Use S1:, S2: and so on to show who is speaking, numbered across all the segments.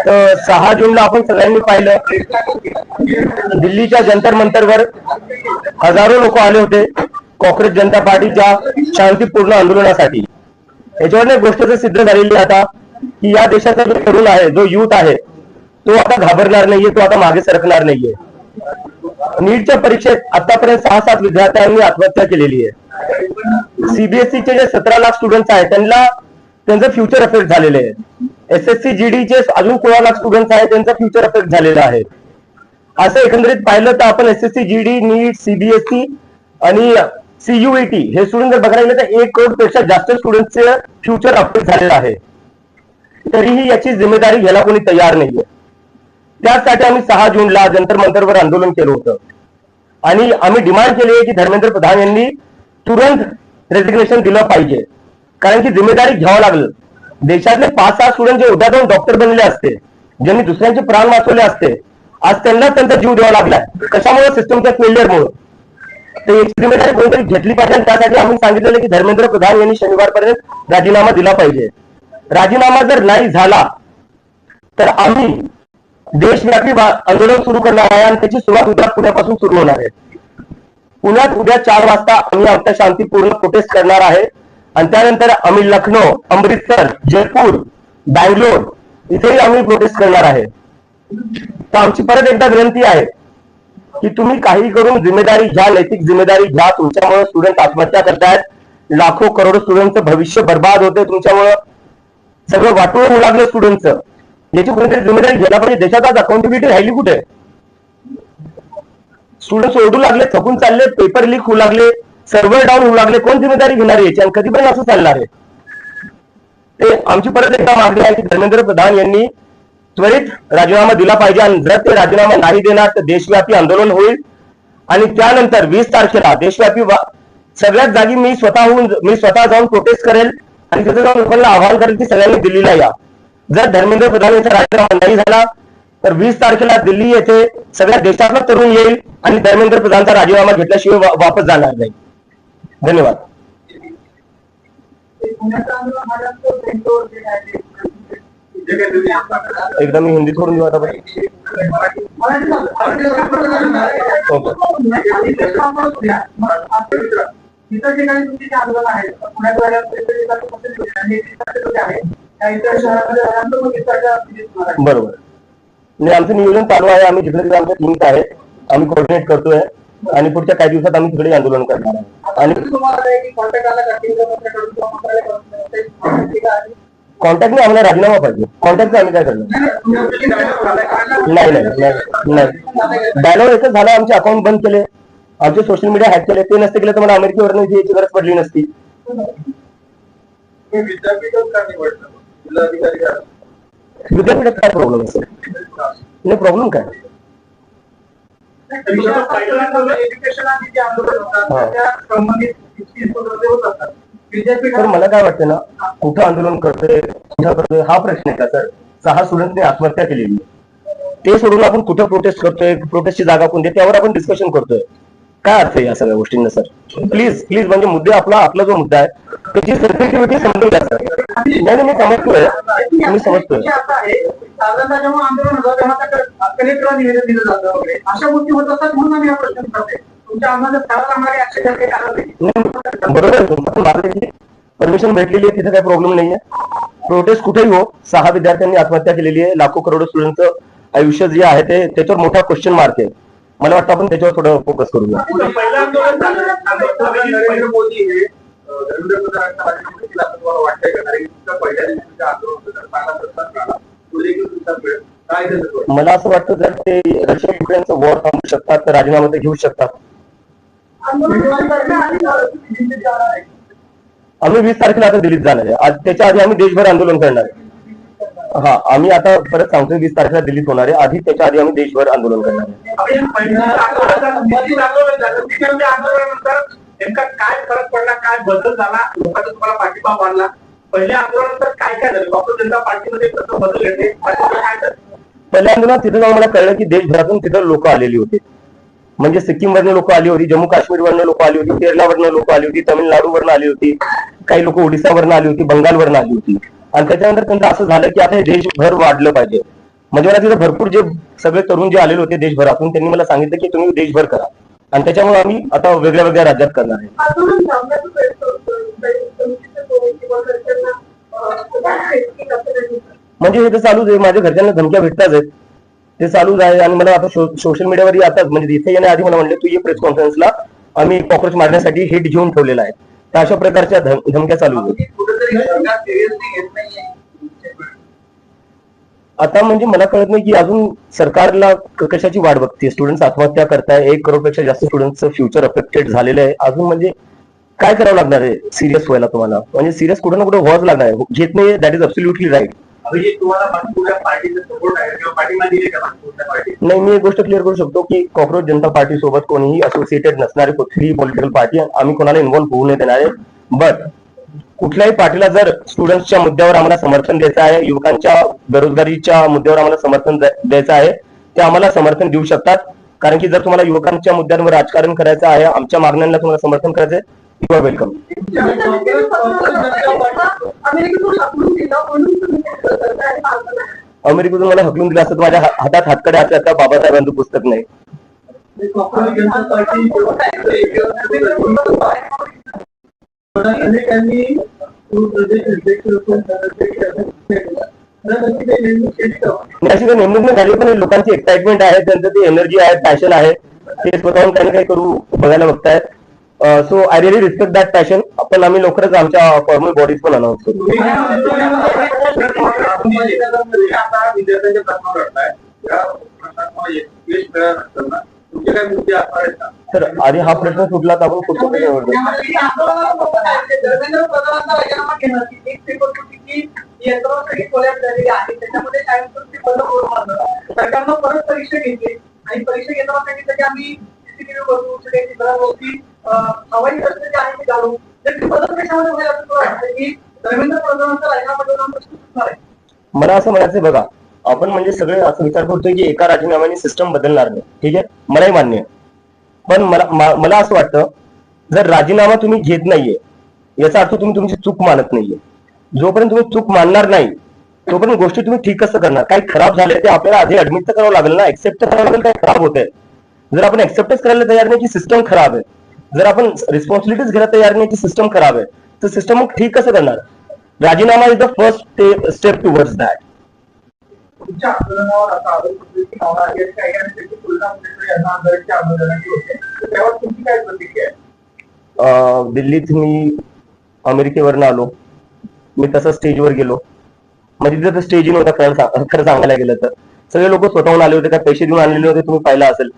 S1: तर 6 जूनला आपण सगळ्यांनी पाहिलं, दिल्लीच्या जंतर मंतरवर हजारो लोक आले होते काँग्रेस जनता पार्टीच्या शांतीपूर्ण आंदोलनासाठी. याच्यावर एक गोष्ट सिद्ध झालेली आहे आता की या देशाचा जो तरुण आहे, जो युथ आहे, तो आता घाबरणार नाहीये, तो आता मागे सरकणार नाहीये. नीटच्या परीक्षेत आतापर्यंत 6-7 विद्यार्थ्यांनी आत्महत्या केलेली आहे. सीबीएसईचे जे 17 लाख स्टुडंट्स आहेत त्यांचं फ्युचर अफेक्ट झालेले आहे. SSC GD चे अजून 16 लाख स्टुडंट्स आहेत, त्यांचा फ्युचर अफेक्ट झालेला आहे. असं एकंदरीत पाहिलं तर आपण SSC GD, नीट, CBSE आणि CUET हे स्टुडंट जर बघायला गेलं तर 1 करोड पेक्षा जास्त स्टुडंटचे फ्युचर अफेक्ट झालेलं आहे. तरीही याची जिम्मेदारी घ्यायला कोणी तयार नाहीये. त्यासाठी आम्ही 6 जूनला जंतर मंतरवर आंदोलन केलं होतं आणि आम्ही डिमांड केली आहे की धर्मेंद्र प्रधान यांनी तुरंत रेजिग्नेशन दिलं पाहिजे. कारण की जिम्मेदारी घ्यावं लागलं. देशातले 5-6 स्टुडंट जे उद्या जाऊन डॉक्टर बनले असते, ज्यांनी दुसऱ्यांचे प्राण वाचवले असते, आज त्यांना त्यांचा जीव द्यावा लागलाय. कशामुळे? सिस्टमच्या फेलियरमुळे. तर याची जिम्मेदारी कोणतरी घेतली पाहिजे. त्यासाठी आम्ही सांगितलेलं की धर्मेंद्र प्रधान यांनी शनिवारपर्यंत राजीनामा दिला पाहिजे. राजीनामा जर नाही झाला तर आम्ही देशव्यापी आंदोलन सुरू करणार आहे आणि त्याची सुरुवात उद्या पुण्यापासून सुरू होणार आहे. पुण्यात उद्या 4 वाजता आम्ही आमच्या शांतीपूर्ण प्रोटेस्ट करणार आहे आणि त्यानंतर आम्ही लखनौ, अमृतसर, जयपूर, बँगलोर इथेही आम्ही प्रोटेस्ट करणार आहे. तर आमची परत एकदा विनंती आहे की तुम्ही काही करून जिम्मेदारी घ्या, नैतिक जिम्मेदारी घ्या. तुमच्यामुळे स्टुडंट आत्महत्या करतायत, लाखो करोडो स्टुडंटचं भविष्य बर्बाद होते तुमच्यामुळे, सगळं वाटोळ होऊ लागलं स्टुडंटचं. याची कोणतरी जिम्मेदारी घ्यायला पाहिजे. देशात आज अकाउंटेबिलिटी राहिली कुठे? स्टुडंट ओरडू लागले, थकून चालले, पेपर लीक होऊ लागले, सर्व्हर डाऊन होऊ लागले. कोण जिम्मेदारी घेणार याची आणि कधीपर्यंत असं चालणार आहे? ते आमची परत एकदा मागणी आहे की धर्मेंद्र प्रधान यांनी त्वरित राजीनामा दिला पाहिजे आणि जर ते राजीनामा नाही देणार तर देशव्यापी आंदोलन होईल आणि त्यानंतर 20 तारखेला देशव्यापी सगळ्याच जागी मी स्वतः जाऊन प्रोटेस्ट करेल आणि तिथे जाऊन लोकांना आवाहन करेल की सगळ्यांनी दिल्लीला या. जर धर्मेंद्र प्रधान यांचा राजीनामा नाही झाला तर 20 तारखेला दिल्ली येथे सगळ्या देशातला तरुण येईल आणि धर्मेंद्र प्रधानचा राजीनामा घेतल्याशिवाय वापस जाणार नाही. धन्यवाद. एकदा मी हिंदी करून देऊ आता. बरोबर. नाही, आमचं नियोजन चालू आहे. आम्ही जिकडे आमच्या टीम्स आहे, आम्ही कोऑर्डिनेट करतोय आणि पुढच्या काही दिवसात आम्ही तिकडे आंदोलन करणार आहे. आणि कॉन्टॅक्ट नाही, आम्हाला राजीनामा पाहिजे. कॉन्टॅक्टचं आम्ही काय करणार? नाही. डायलॉग एकच झाला, आमचे अकाउंट बंद केले, आमचे सोशल मीडिया हॅक केले. ते नसते केले तर मला अमेरिकेवर याची गरज पडली नसती. विद्यापीठात काय प्रॉब्लेम असेल? नाही, प्रॉब्लेम काय? तर मला काय वाटतं ना, कुठं आंदोलन करतोय, कुठं करतोय हा प्रश्न आहे का सर? 6 स्टुडंटने आत्महत्या केलेली, ते सोडून आपण कुठं प्रोटेस्ट करतोय, प्रोटेस्टची जागा कोणती, त्यावर आपण डिस्कशन करतोय. काय अर्थ आहे या सगळ्या गोष्टींना सर? प्लीज म्हणजे मुद्दे आपला जो मुद्दा आहे त्याची सेन्सिटिव्हिटी समजून घ्या सर. नाही, मी समजतोय, मी समजतोय. बरोबर, परमिशन भेटलेली आहे, तिथे काही प्रॉब्लेम नाहीये. प्रोटेस्ट कुठेही हो, 6 विद्यार्थ्यांनी आत्महत्या केलेली आहे. लाखो करोडो स्टुडंटचं आयुष्य जे आहे ते त्याच्यावर मोठा क्वेश्चन मार्क आहे. मला वाटतं आपण त्याच्यावर थोडं फोकस करूया. मला असं वाटतं जर ते रशिया युक्रेनचं वॉर थांबवू शकतात तर राजीनामा ते घेऊ शकतात. आम्ही 20 तारखेला आता दिल्लीत जाणार आहे. आज त्याच्या आधी आम्ही देशभर आंदोलन करणार आहे. हा, आम्ही आता परत सांगतो 20 तारखेला दिल्लीत होणार आहे. आधी त्याच्या आधी आम्ही देशभर आंदोलन करणार आहे.
S2: नेमका काय फरक पडला, काय बदल झाला, लोकांचा तुम्हाला पाठिंबा वाढला? पहिल्या आंदोलनानंतर काय झालं? काँग्रेस जनता पार्टीमध्ये कसं बदल घडले?
S1: पहिल्या आंदोलनात तिथं जाऊन मला कळलं की देशभरातून तिथं लोक आलेली होती. म्हणजे सिक्कीम वरनं लोक आली होती, जम्मू काश्मीर वरनं लोक आली होती, केरळवरनं लोक आली होती, तमिळनाडू वरनं आली होती, काही लोक ओडिसावरनं आली होती, बंगालवरनं आली होती. आणि त्याच्यानंतर त्यांचं असं झालं की आता हे देशभर वाढलं पाहिजे. म्हणजे मला तिथे भरपूर जे सगळे तरुण जे आलेले होते देशभरातून, त्यांनी मला सांगितलं की तुम्ही देशभर करा, आणि त्याच्यामुळे आम्ही आता वेगळ्या वेगळ्या राज्यात करणार आहे. म्हणजे हे तर चालूच आहे, माझ्या घरच्यांना धमक्या भेटताच आहेत, ते चालूच आहे. आणि मला आता सोशल मीडियावर आता म्हणजे इथे येण्याआधी मला म्हणले तू ये प्रेस कॉन्फरन्सला, आम्ही कॉक्रोच मारण्यासाठी हिट घेऊन ठेवलेला आहे. तर अशा प्रकारच्या धमक्या चालू आहेत. आता म्हणजे मला कळत नाही की अजून सरकारला कशाची वाट बघते. स्टुडंट्स आत्महत्या करताय, 1 करोडपेक्षा जास्त स्टुडंटचं फ्युचर अफेक्टेड झालेलं आहे. अजून म्हणजे काय करावं लागणार आहे सिरियस व्हायला तुम्हाला? म्हणजे सिरियस कुठं ना कुठं व्हावंच लागणार आहे. घेत नाही, दॅट इज अब्सोल्युटली राईट. नाही, मी एक गोष्ट क्लिअर करू शकतो की कॉक्रोच जनता पार्टी सोबत कोणीही असोसिएटेड नसणारी कुठलीही पॉलिटिकल पार्टी आम्ही कोणाला इन्व्हॉल्व्ह होऊ नाही देणार आहे. बट कुठल्याही पार्टीला जर स्टुडंट्सच्या मुद्द्यावर आम्हाला समर्थन द्यायचं आहे, युवकांच्या बेरोजगारीच्या मुद्द्यावर आम्हाला समर्थन द्यायचं आहे, ते आम्हाला समर्थन देऊ शकतात. कारण की जर तुम्हाला युवकांच्या मुद्द्यांवर राजकारण करायचं आहे, आमच्या मागण्यांना तुम्हाला समर्थन करायचं आहे, यू आर वेलकम. अमेरिकेतून मला हकलून दिलं असतं तर माझ्या हातात हातकडे असं बाबासाहेबांचं पुस्तक नाही. अशी काही नेमणूक नाही झाली, पण लोकांची एक्साइटमेंट आहे, त्यांचं ते एनर्जी आहे, पॅशन आहे, ते स्वतःहून काही ना काही करू बघायला बघतायत. So I really respect that passion. आपण आम्ही लवकरच आमच्या फॉर्मल बॉडीज पण अनाऊन्स करू. तर आधी हा प्रश्न सुटला तर आपण पुढचा प्रश्न निवडतो.
S2: सरकारनं परत परीक्षा घेतली आणि परीक्षा घेताना सांगितलं की आम्ही हवाई खर्च जे आहे ते घालू.
S1: मला असं म्हणायचं बघा, आपण म्हणजे सगळे असं विचार करतोय की एका राजीनाम्याने सिस्टम बदलणार नाही. ठीक आहे, मलाही मान्य आहे. पण मला असं वाटतं, जर राजीनामा तुम्ही घेत नाहीये याचा अर्थ तुम्ही तुमची चूक मानत नाहीये. जोपर्यंत तुम्ही चूक मानणार नाही तोपर्यंत गोष्टी तुम्ही ठीक कसं करणार? काही खराब झाले ते आपल्याला आधी ऍडमिट तर करावं लागेल ना, एक्सेप्ट तर करावं लागेल काय खराब होतंय. जर आपण एक्सेप्टच करायला तयार नाही की सिस्टम खराब आहे, जर आपण रिस्पॉन्सिबिलिटीज घ्यायला तयार नाही की सिस्टम खराब आहे, तर सिस्टम मग ठीक कसं करणार? राजीनामा is the first step towards that.
S2: तुमच्या आंदोलनावर असा आरोप होतो की त्यावर तुमची काय प्रतिक्रिया आहे?
S1: दिल्लीत मी अमेरिकेवरनं आलो, मी तसं स्टेजवर गेलो. म्हणजे तिथं स्टेज नव्हता खरं सांगायला गेलं तर. सगळे लोक स्वतःहून आले होते, काय पैसे देऊन आणलेले होते, तुम्ही पाहिलं असेल.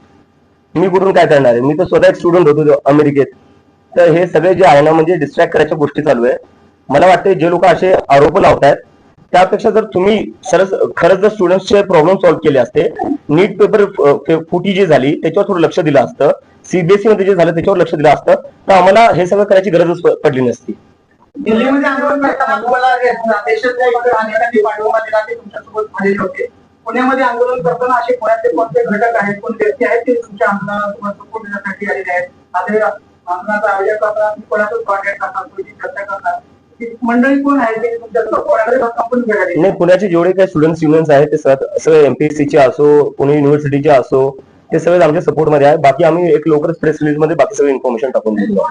S1: मी कुठून काय करणार आहे? मी तर स्वतः एक स्टुडंट होतो अमेरिकेत. तर हे सगळे जे आहे ना, म्हणजे डिस्ट्रॅक्ट करायच्या गोष्टी चालू आहे. मला वाटते जे लोक असे आरोप लावतायत त्यापेक्षा जर तुम्ही खरंच जर स्टुडंट्सचे प्रॉब्लेम सॉल्व्ह केले असते, नीट पेपर फुटी जी झाली त्याच्यावर थोडं लक्ष दिलं असतं, सीबीएसई मध्ये जे झालं त्याच्यावर लक्ष दिलं असतं, तर आम्हाला हे सगळं करायची गरजच पडली नसती.
S2: दिल्लीमध्ये आंदोलन करताना पाठिंबा दिला ते तुमच्यासोबत झालेले होते. पुण्यामध्ये आंदोलन करताना असे पुण्याचे कोणते घटक आहेत, कोणते व्यक्ती आहेत ते तुमच्या आंदोलनाला सपोर्ट देण्यासाठी आलेले आहेत? आता आंदोलनाचा आयोजन करताना कोणाचं कॉन्टॅक्ट करतात, कोणी चर्चा करतात, मंडळी कोण आहे ते तुमच्या?
S1: नाही, पुण्याचे जेवढे काही स्टुडंट्स युनियन्स आहेत ते सगळे एमपीएससीचे असो, पुणे युनिव्हर्सिटीचे असो, ते सगळे आमच्या सपोर्ट मध्ये आहे. बाकी आम्ही एक लवकरच प्रेस रिलीज मध्ये बाकी सगळी इन्फॉर्मेशन टाकून देतो.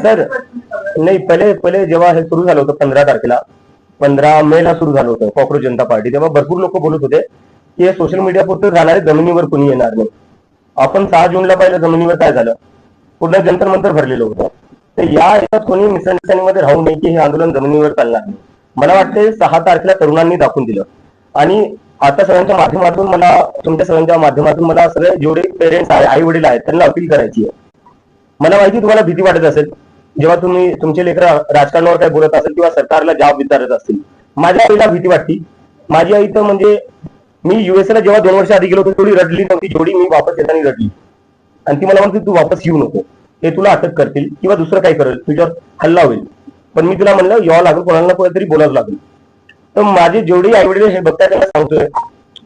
S1: सर नाही, पहिले जेव्हा हे सुरू झालं होतं 15 तारखेला, 15 मे ला सुरू झालं होतं कॉक्रोच जनता पार्टी, तेव्हा भरपूर लोक बोलत होते की हे सोशल मीडिया पुरतं राहणारे, जमिनीवर कुणी येणार नाही. आपण 6 जूनला पाहिलं जमिनीवर काय झालं, पूर्ण जंतर मंतर भरलेलं होतं. तर या याच्यात कोणी मिसअंडरस्टँडिंग मध्ये राहू नये की हे आंदोलन जमिनीवर चालणार नाही. मला वाटते 6 तारखेला तरुणांनी दाखवून दिलं. आणि आता सगळ्यांच्या माध्यमातून मला, तुमच्या सगळ्यांच्या माध्यमातून मला सगळे जेवढे पेरेंट्स आहेत, आई वडील आहेत, त्यांना अपील करायची आहे. मला माहिती तुम्हाला भीती वाटत असेल जेव्हा तुम्ही तुमचे लेकर राजकारणावर काय बोलत असेल किंवा सरकारला जबाब विचारत असतील. माझ्या आईला भीती वाटती. माझी आई तर म्हणजे मी युएसला जेव्हा 2 वर्ष आधी गेलो होतो तेवढी रडली नव्हती जेवढी मी वापस येताना रडली. आणि ती मला म्हणते तू वापस येऊ नको, हे तुला अटक करतील किंवा दुसरं काही करेल, तुझ्यावर हल्ला होईल. पण मी तुला म्हणलं यावं लागेल, कोणाला कोणीतरी बोलावं लागेल. तर माझे जेवढे आई वडील हे बघताय त्यांना सांगतोय,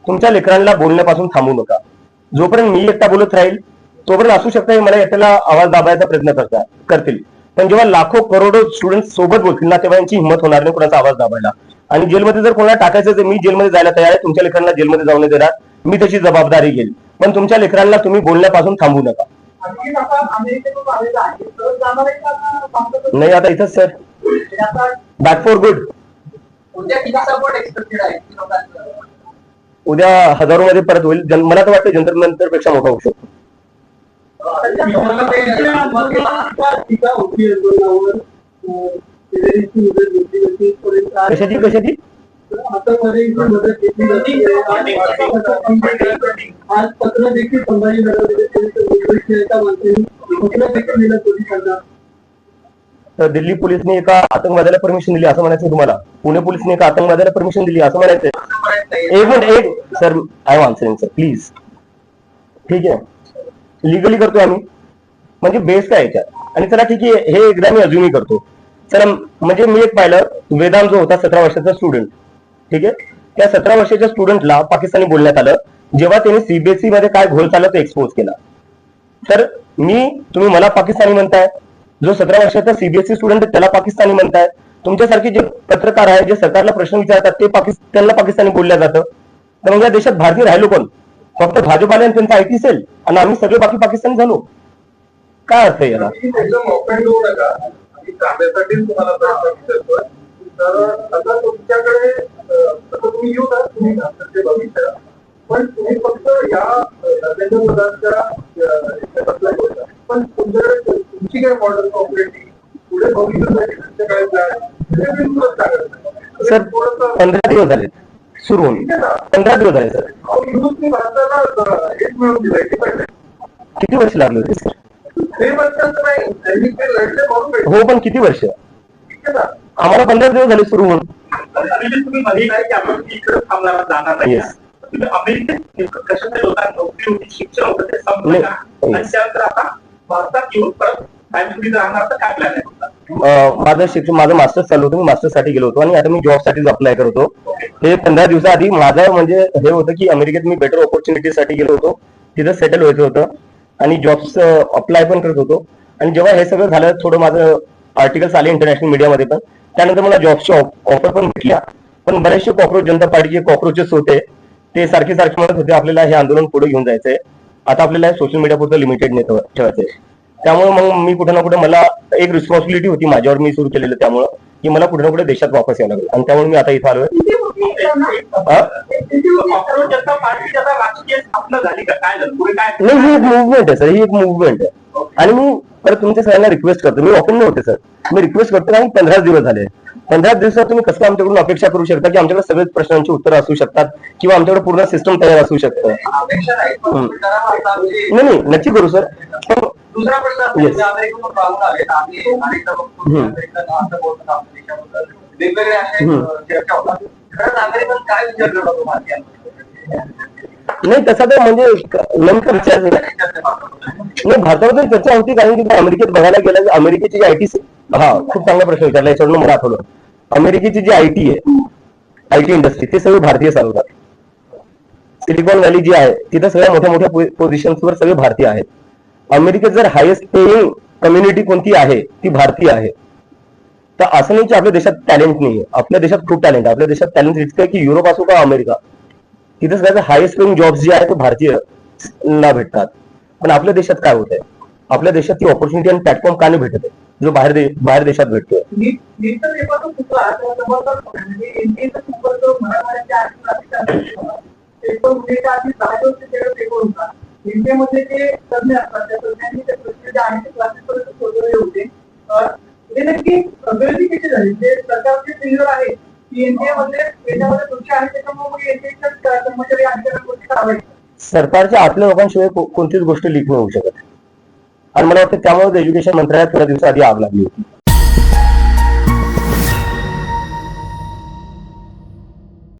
S1: तुमच्या लेकरांना बोलण्यापासून थांबू नका. जोपर्यंत मी एकटा बोलत राहील तोपर्यंत असू शकतं मला एकट्याला आवाज दाबायचा प्रयत्न करतील, पण जेव्हा लाखो करोडो स्टुडंट सोबत बोलतील ना तेव्हा यांची हिंमत होणार नाही कोणाचा आवाज दाबायला. आणि जेलमध्ये जर कोणाला टाकायचं तर मी जेलमध्ये जायला तयार आहे, तुमच्या लेकरांना जेलमध्ये जाऊ नाही देणार, मी त्याची जबाबदारी घेईल. पण तुमच्या लेकरांना तुम्ही बोलण्यापासून थांबू नका. नाही आता इथंच सर, बॅक फॉर गुड. उद्या हजारो मध्ये परत होईल. मला तर वाटतं जंतर मंतर पेक्षा मोठा होऊ शकतो. कशाची कशाची
S2: आज पत्र देखील
S1: तर दिल्ली पोलिसने एका आतंकवाद्याला परमिशन दिली असं म्हणायचं तुम्हाला? पुणे पोलिसने एका आतंकवाद्याला परमिशन दिली असं म्हणायचंय? एक minute sir, I am answering sir please. ठीक आहे, लिगली करतोय आम्ही, म्हणजे बेस काय याच्यात. आणि चला ठीक आहे, हे एकदा मी अजूनही करतो. चला म्हणजे मी एक पाहिलं, वेदांत जो होता 17 वर्षाचा स्टुडंट, ठीक आहे, त्या 17 वर्षाच्या स्टुडंटला पाकिस्तानी बोलण्यात आलं जेव्हा त्यांनी सीबीएसई मध्ये काय घोळ चालला तो एक्सपोज केला. तर तुम्ही मला पाकिस्तानी म्हणताय, जो 17 वर्षाचा सीबीएसई स्टुडंट त्याला पाकिस्तानी म्हणताय. तुमच्यासारखे जे पत्रकार आहेत जे सरकारला प्रश्न विचारतात ते त्यांना पाकिस्तानी बोलल्या जातं. तर मग या देशात भारतीय राहिलो कोण? फक्त भाजपाने त्यांचा आयटी सेल आणि आम्ही सगळे बाकी पाकिस्तानी झालो. काय अर्थ आहे याला?
S2: तुम्ही येऊ ना, तुम्ही भविष्य पण तुम्ही फक्त या पण तुमची काय मॉडल ऑपरेटिंग पुढे भविष्यासाठी
S1: सर 15 दिवस झाले सुरू होऊन, 15 दिवस झाले सर.
S2: भारताला एक मिळून दिलाय.
S1: किती वर्ष लागले होते सर?
S2: 3 वर्षांचं नाही, त्यांनी ते लढले म्हणून.
S1: हो पण किती वर्ष? आम्हाला 15 दिवस झाले सुरू होऊन.
S2: तुम्ही मध्ये काय की आपण इकडे थांबणार जाणार नाही. अमेरिकेत कशाचे लोकांना नोकरी होती, शिक्षण होतं, ते संपलं आणि त्यानंतर आता भारतात येऊन परत फॅमिली राहणार तर काय प्लॅन आहे?
S1: माझं मास्टर्स चालू होतं, मी मास्टर्स साठी गेलो होतो आणि आता मी जॉब साठी अप्लाय करत होतो. हे 15 दिवसाआधी माझं म्हणजे हे होतं की अमेरिकेत मी बेटर ऑपॉर्च्युनिटी साठी गेलो होतो, तिथं सेटल व्हायचं होतं आणि जॉब्स अप्लाय पण करत होतो. आणि जेव्हा हे सगळं झालं, थोडं माझं आर्टिकल्स आले इंटरनॅशनल मीडियामध्ये पण, त्यानंतर मला जॉबची ऑफर पण भेटल्या. पण बरेचसे कॉक्रोच जनता पार्टीचे कॉक्रोचेस होते, ते सारखे म्हणत होते आपल्याला हे आंदोलन पुढे घेऊन जायचंय, आता आपल्याला सोशल मीडिया पुरतं लिमिटेड नाही ठेवायचंय. त्यामुळे मग मी कुठे ना कुठे मला एक रिस्पॉन्सिबिलिटी होती माझ्यावर, मी सुरू केलेलं, त्यामुळे की मला कुठे ना कुठे देशात वापस यावं लागेल. आणि त्यामुळे मी आता इथं आलोय. नाही, ही एक मुवमेंट आहे सर, ही एक मुवमेंट आहे. आणि मी परत तुमच्या सगळ्यांना रिक्वेस्ट करतो, मी ऑफन नव्हते सर, मी रिक्वेस्ट करतो कारण 15 दिवस झाले. 15 दिवसात तुम्ही कसं आमच्याकडून अपेक्षा करू शकता की आमच्याकडे सगळेच प्रश्नांची उत्तरं असू शकतात किंवा आमच्याकडे पूर्ण सिस्टम तयार असू शकतं? नाही, नक्की करू सर.
S2: दुसरा प्रश्न वेगवेगळे असे चर्चा होतात, खरंच नागरिकांना काय विचार करतो भारतीयांना?
S1: नाही तसा तर म्हणजे नेमका विचार नाही, भारताबद्दल चर्चा होती कारण की अमेरिकेत बघायला गेलं की अमेरिकेची जी आयटी, हा खूप चांगला प्रश्न विचारला, याच्यावरून मला आठवलं. अमेरिकेची जी आयटी आहे, आयटी इंडस्ट्री, ते सगळे भारतीय चालवतात. सिलिकॉन व्हॅली जी आहे तिथं सगळ्या मोठ्या पोझिशन्सवर सगळे भारतीय आहेत. अमेरिकेत जर हायेस्ट पेइंग कम्युनिटी कोणती आहे ती भारतीय आहे. तर असं नाही की आपल्या देशात टॅलेंट नाहीये, आपल्या देशात खूप टॅलेंट आहे. आपल्या देशात टॅलेंट इतकं की युरोप असो का अमेरिका, तिथे सगळ्यात हायेस्ट पेइंग जॉब्स जे आहे ते भारतीय ना भेटतात. पण आपल्या देशात काय होत आहे, आपल्या देशात ती ऑपॉर्च्युनिटी आणि प्लॅटफॉर्म का नाही भेटत आहे जो बाहेर देशात भेटतोय?
S2: इंडियामध्ये जे तज्ञ असतात त्या तज्ञांनी त्या क्लासेस सोडवले होते. ते नक्की व्हेरिफिकेशन झाली, जे सरकारचे क्लिअर आहे की इंडियामध्ये त्याच्यामध्ये तुमचे आहे, त्याच्यामुळे कर्मचारी आणि
S1: सरकारच्या आतल्या लोकांशिवाय कोणतीच गोष्ट लीक नाही होऊ शकत. आणि मला वाटतं त्यामुळे एज्युकेशन मंत्रालयात थोड्या दिवसाआधी आग लागली होती.